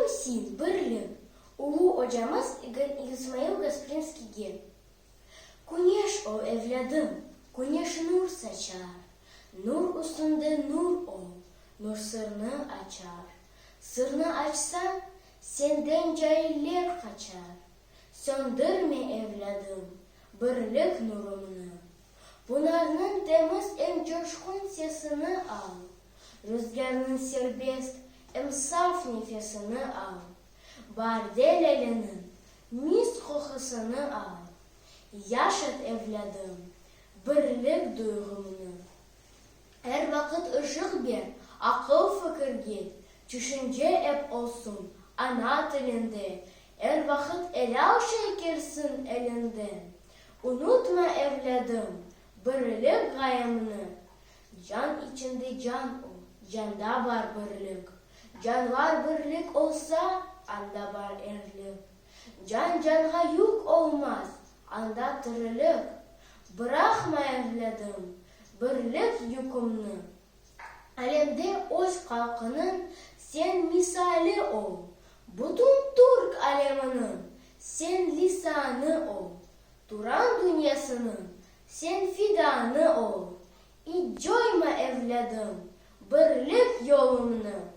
Син, Берлин, Ulu hocamız İsmail Gasprinski'ye. Güneş ol evladım, güneş nur saçar. Nur üstünde nur ol, nur sırrını açar. Sırrını açsan senden cahiller kaçar. Söndürme evladım, birlik nurunu. Bunların temiz en coşkun sesini al. Rüzgarın serbest en saf nefesini al. Bardel elinin mis kokusunu al. Yaşat evladım, birlik duygumunu. Her vakit ışık ver, akıl fikir gel. Düşünce hep olsun ana dilinde. Her vakit elal çekilsin elinden. Unutma evladım, birlik gayemini. Can içinde can ol, canda var birlik. Can var birlik olsa, anda var erlik. Can canha yük olmaz, anda tırılık. Bırakma evladım, birlik yükümünü. Alemde öz halkının sen misali ol. Bütün Türk aleminin sen lisanı ol. Turan dünyasının sen fidanı ol. Hiç coyma evladım, birlik yolunu.